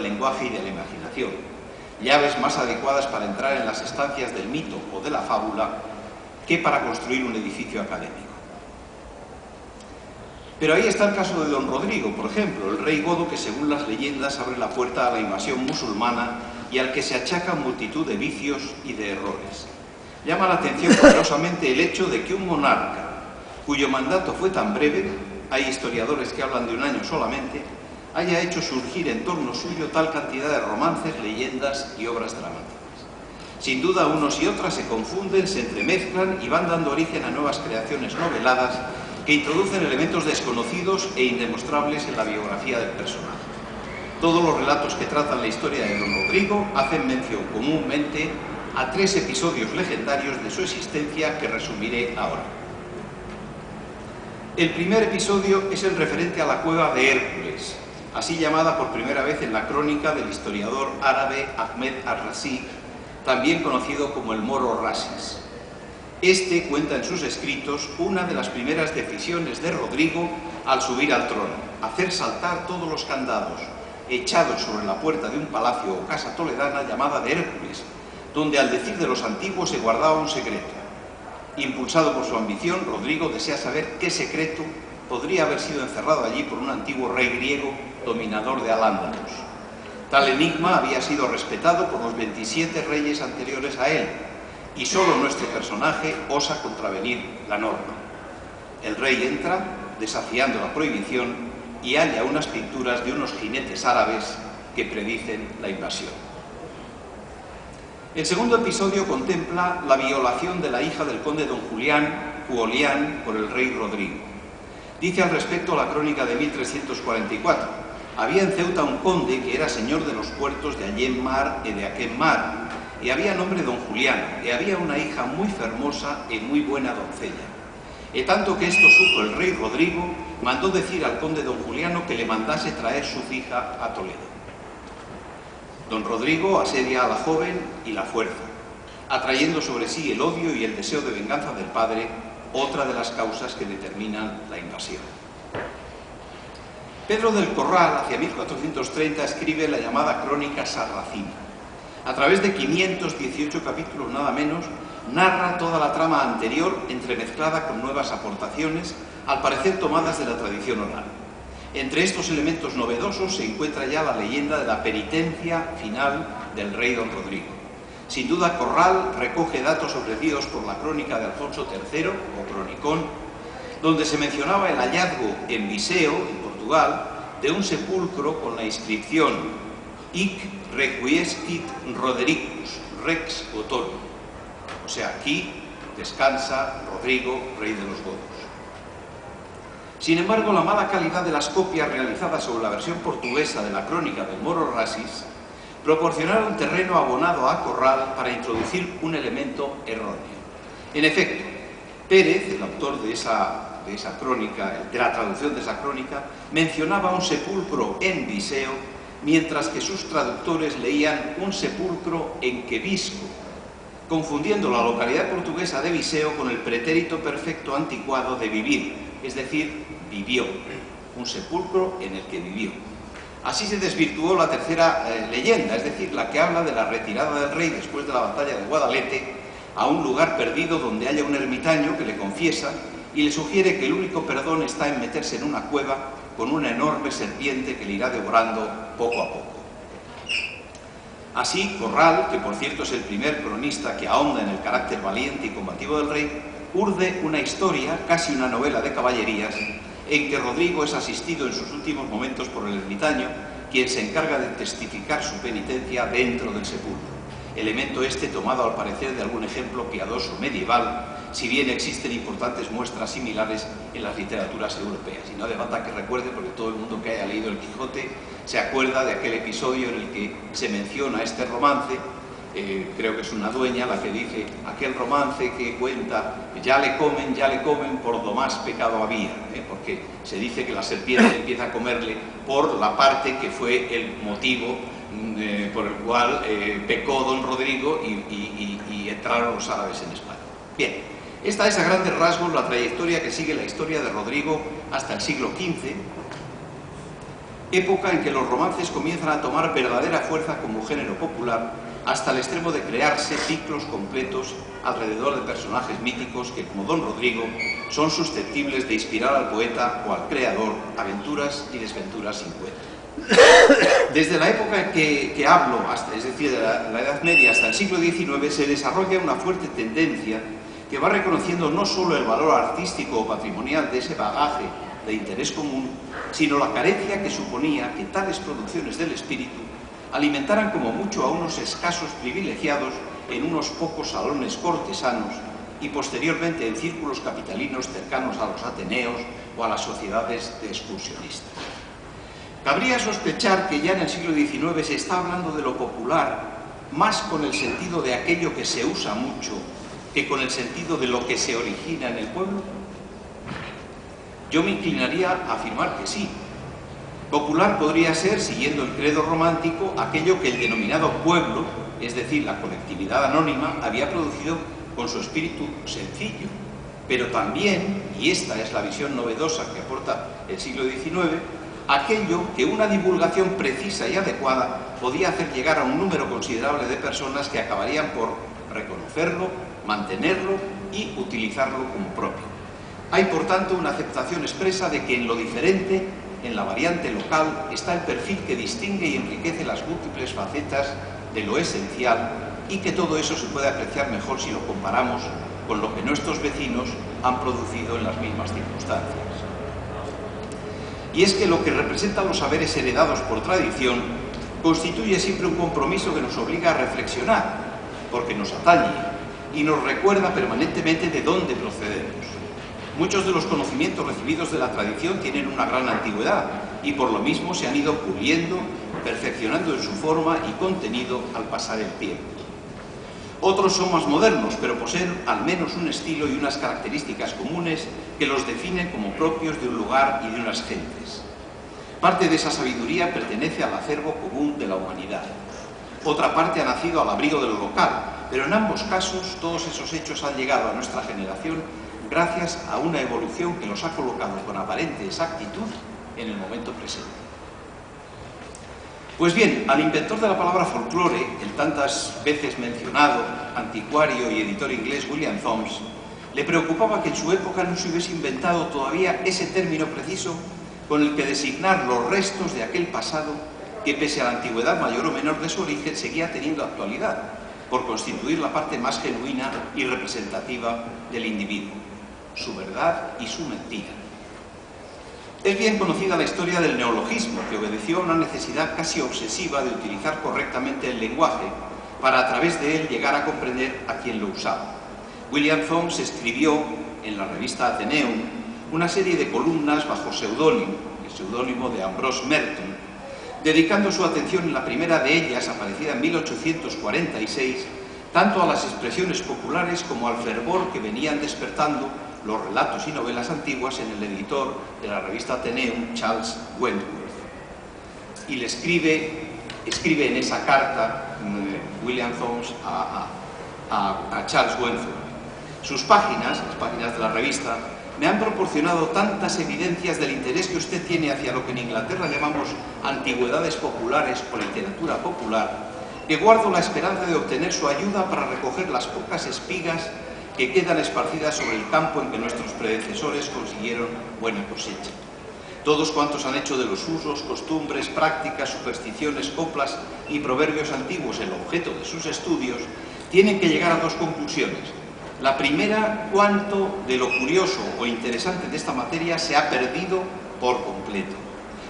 lenguaje y de la imaginación, llaves más adecuadas para entrar en las estancias del mito o de la fábula que para construir un edificio académico. Pero ahí está el caso de don Rodrigo, por ejemplo, el rey godo que según las leyendas abre la puerta a la invasión musulmana y al que se achaca multitud de vicios y de errores. Llama la atención poderosamente el hecho de que un monarca cuyo mandato fue tan breve, hay historiadores que hablan de un año solamente, haya hecho surgir en torno suyo tal cantidad de romances, leyendas y obras dramáticas. Sin duda, unos y otras se confunden, se entremezclan y van dando origen a nuevas creaciones noveladas que introducen elementos desconocidos e indemostrables en la biografía del personaje. Todos los relatos que tratan la historia de don Rodrigo hacen mención comúnmente a 3 episodios legendarios de su existencia que resumiré ahora. El primer episodio es el referente a la cueva de Hércules, así llamada por primera vez en la crónica del historiador árabe Ahmed al-Razi, también conocido como el Moro Rasis. Este cuenta en sus escritos una de las primeras decisiones de Rodrigo al subir al trono: hacer saltar todos los candados echados sobre la puerta de un palacio o casa toledana llamada de Hércules, donde al decir de los antiguos se guardaba un secreto. Impulsado por su ambición, Rodrigo desea saber qué secreto podría haber sido encerrado allí por un antiguo rey griego dominador de Al-Ándalus. Tal enigma había sido respetado por los 27 reyes anteriores a él, y solo nuestro personaje osa contravenir la norma. El rey entra, desafiando la prohibición, y halla unas pinturas de unos jinetes árabes que predicen la invasión. El segundo episodio contempla la violación de la hija del conde don Julián, Cuolián, por el rey Rodrigo. Dice al respecto la crónica de 1344: había en Ceuta un conde que era señor de los puertos de Allén Mar y de Aquén Mar, y había nombre don Julián, y había una hija muy fermosa y muy buena doncella. Y tanto que esto supo el rey Rodrigo, mandó decir al conde don Juliano que le mandase traer su hija a Toledo. Don Rodrigo asedia a la joven y la fuerza, atrayendo sobre sí el odio y el deseo de venganza del padre, otra de las causas que determinan la invasión. Pedro del Corral, hacia 1430, escribe la llamada Crónica Sarracina. A través de 518 capítulos nada menos, narra toda la trama anterior entremezclada con nuevas aportaciones, al parecer tomadas de la tradición oral. Entre estos elementos novedosos se encuentra ya la leyenda de la penitencia final del rey don Rodrigo. Sin duda, Corral recoge datos ofrecidos por la crónica de Alfonso III, o Cronicón, donde se mencionaba el hallazgo en Viseu, en Portugal, de un sepulcro con la inscripción Hic requiescit Rodericus, Rex Gothon, o sea, aquí descansa Rodrigo, rey de los godos. Sin embargo, la mala calidad de las copias realizadas sobre la versión portuguesa de la crónica del Moro Rasis proporcionaron terreno abonado a Corral para introducir un elemento erróneo. En efecto, Pérez, el autor de esa crónica, de la traducción de esa crónica, mencionaba un sepulcro en Viseu, mientras que sus traductores leían un sepulcro en Quevisco, confundiendo la localidad portuguesa de Viseu con el pretérito perfecto anticuado de vivir, es decir, vivió, un sepulcro en el que vivió. Así se desvirtuó la tercera leyenda, es decir, la que habla de la retirada del rey después de la batalla de Guadalete a un lugar perdido donde haya un ermitaño que le confiesa y le sugiere que el único perdón está en meterse en una cueva con una enorme serpiente que le irá devorando poco a poco. Así, Corral, que por cierto es el primer cronista que ahonda en el carácter valiente y combativo del rey, urde una historia, casi una novela de caballerías, en que Rodrigo es asistido en sus últimos momentos por el ermitaño, quien se encarga de testificar su penitencia dentro del sepulcro. Elemento este tomado al parecer de algún ejemplo piadoso medieval, si bien existen importantes muestras similares en las literaturas europeas. Y no hace falta que recuerde, porque todo el mundo que haya leído El Quijote se acuerda de aquel episodio en el que se menciona este romance. Creo que es una dueña la que dice aquel romance que cuenta ya le comen, por do más pecado había, porque se dice que la serpiente empieza a comerle por la parte que fue el motivo por el cual pecó don Rodrigo y entraron los árabes en España. Bien, esta es a grandes rasgos la trayectoria que sigue la historia de Rodrigo hasta el siglo XV, época en que los romances comienzan a tomar verdadera fuerza como género popular, hasta el extremo de crearse ciclos completos alrededor de personajes míticos que, como Don Rodrigo, son susceptibles de inspirar al poeta o al creador aventuras y desventuras sin cuento. Desde la época que hablo, es decir, de la Edad Media hasta el siglo XIX, se desarrolla una fuerte tendencia que va reconociendo no solo el valor artístico o patrimonial de ese bagaje de interés común, sino la carencia que suponía que tales producciones del espíritu alimentaran como mucho a unos escasos privilegiados en unos pocos salones cortesanos y posteriormente en círculos capitalinos cercanos a los ateneos o a las sociedades de excursionistas. Cabría sospechar que ya en el siglo XIX se está hablando de lo popular más con el sentido de aquello que se usa mucho que con el sentido de lo que se origina en el pueblo. Yo me inclinaría a afirmar que sí. Popular podría ser, siguiendo el credo romántico, aquello que el denominado pueblo, es decir, la colectividad anónima, había producido con su espíritu sencillo. Pero también, y esta es la visión novedosa que aporta el siglo XIX, aquello que una divulgación precisa y adecuada podía hacer llegar a un número considerable de personas que acabarían por reconocerlo, mantenerlo y utilizarlo como propio. Hay, por tanto, una aceptación expresa de que en lo diferente, en la variante local, está el perfil que distingue y enriquece las múltiples facetas de lo esencial y que todo eso se puede apreciar mejor si lo comparamos con lo que nuestros vecinos han producido en las mismas circunstancias. Y es que lo que representan los saberes heredados por tradición constituye siempre un compromiso que nos obliga a reflexionar, porque nos atañe y nos recuerda permanentemente de dónde procedemos. Muchos de los conocimientos recibidos de la tradición tienen una gran antigüedad y por lo mismo se han ido puliendo, perfeccionando en su forma y contenido al pasar el tiempo. Otros son más modernos, pero poseen al menos un estilo y unas características comunes que los definen como propios de un lugar y de unas gentes. Parte de esa sabiduría pertenece al acervo común de la humanidad. Otra parte ha nacido al abrigo de lo local, pero en ambos casos todos esos hechos han llegado a nuestra generación gracias a una evolución que los ha colocado con aparente exactitud en el momento presente. Pues bien, al inventor de la palabra folclore, el tantas veces mencionado anticuario y editor inglés William Thoms, le preocupaba que en su época no se hubiese inventado todavía ese término preciso con el que designar los restos de aquel pasado que, pese a la antigüedad mayor o menor de su origen, seguía teniendo actualidad, por constituir la parte más genuina y representativa del individuo, su verdad y su mentira. Es bien conocida la historia del neologismo, que obedeció a una necesidad casi obsesiva de utilizar correctamente el lenguaje para a través de él llegar a comprender a quien lo usaba. William Thoms escribió en la revista Athenaeum una serie de columnas bajo seudónimo, el seudónimo de Ambrose Merton, dedicando su atención en la primera de ellas, aparecida en 1846, tanto a las expresiones populares como al fervor que venían despertando los relatos y novelas antiguas en el editor de la revista Athenaeum, Charles Wentworth. Y le escribe en esa carta William Thoms a Charles Wentworth. Sus páginas, las páginas de la revista, me han proporcionado tantas evidencias del interés que usted tiene hacia lo que en Inglaterra llamamos antigüedades populares o literatura popular, que guardo la esperanza de obtener su ayuda para recoger las pocas espigas que quedan esparcidas sobre el campo en que nuestros predecesores consiguieron buena cosecha. Todos cuantos han hecho de los usos, costumbres, prácticas, supersticiones, coplas y proverbios antiguos el objeto de sus estudios, tienen que llegar a dos conclusiones. La primera, cuánto de lo curioso o interesante de esta materia se ha perdido por completo.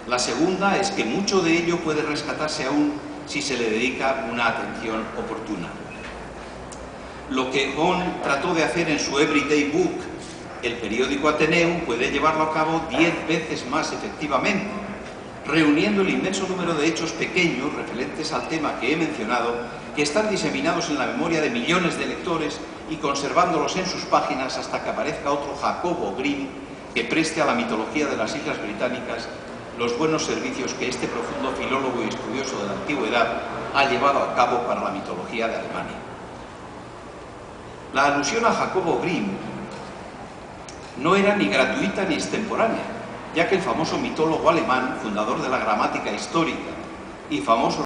La segunda es que mucho de ello puede rescatarse aún si se le dedica una atención oportuna. Lo que Hone trató de hacer en su Everyday Book, el periódico Athenaeum, puede llevarlo a cabo 10 veces más efectivamente, reuniendo el inmenso número de hechos pequeños referentes al tema que he mencionado, que están diseminados en la memoria de millones de lectores y conservándolos en sus páginas hasta que aparezca otro Jacobo Grimm que preste a la mitología de las Islas Británicas los buenos servicios que este profundo filólogo y estudioso de la antigüedad ha llevado a cabo para la mitología de Alemania. La alusión a Jacobo Grimm no era ni gratuita ni extemporánea. ya que el famoso mitólogo alemán, fundador de la gramática histórica y famoso